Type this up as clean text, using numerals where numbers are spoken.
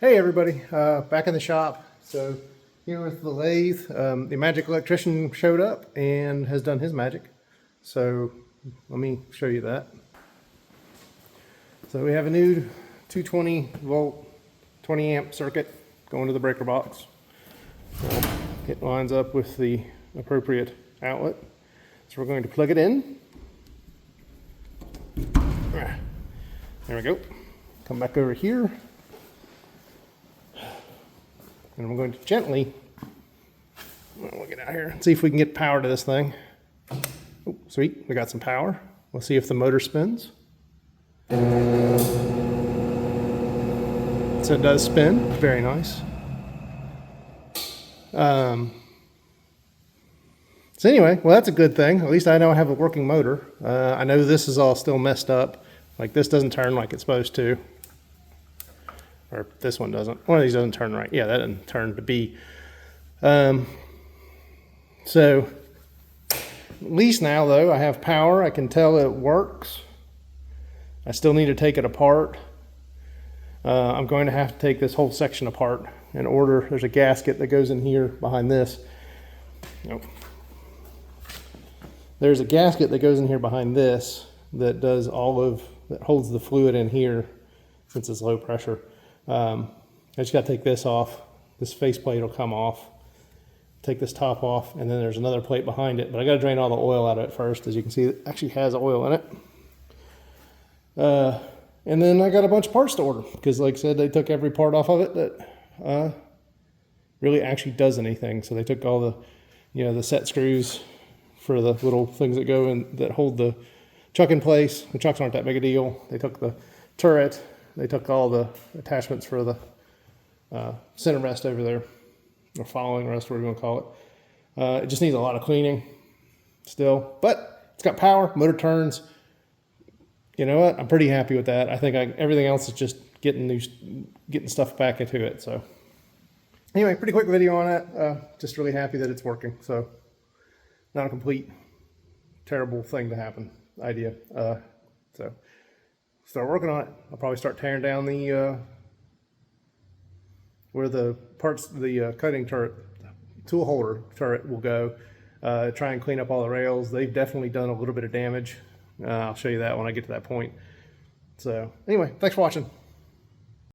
Hey everybody, back in the shop. So here with the lathe, the magic electrician showed up and has done his magic. So let me show you that. So we have a new 220 volt, 20 amp circuit going to the breaker box. It lines up with the appropriate outlet. So we're going to plug it in. There we go. Come back over here. And I'm going to gently, we'll get out here and see if we can get power to this thing. Oh, sweet, we got some power. We'll see if the motor spins. So it does spin, very nice. So anyway, well, that's a good thing. At least I know I have a working motor. I know this is all still messed up. Like this doesn't turn like it's supposed to. Or this one doesn't. One of these doesn't turn right. Yeah, that doesn't turn to B. So at least now though, I have power. I can tell it works. I still need to take it apart. I'm going to have to take this whole section apart in order. There's a gasket that goes in here behind this. Nope. There's a gasket that goes in here behind this that does that holds the fluid in here since it's low pressure. I just got to take this off. This face plate will come off. Take this top off, and then there's another plate behind it. But I got to drain all the oil out of it first. As you can see, it actually has oil in it. And then I got a bunch of parts to order because, like I said, they took every part off of it that really actually does anything. So they took all the, the set screws for the little things that go in that hold the chuck in place. The chucks aren't that big a deal. They took the turret. They took all the attachments for the center rest over there, or following rest, whatever you want to call it. It just needs a lot of cleaning still, but it's got power, motor turns. You know what? I'm pretty happy with that. I think everything else is just getting stuff back into it. So anyway, pretty quick video on it. Just really happy that it's working. So not a complete terrible thing to happen idea. So start working on it. I'll probably start tearing down the where the cutting turret, tool holder turret will go. Try and clean up all the rails. They've definitely done a little bit of damage. I'll show you that when I get to that point. So anyway, thanks for watching.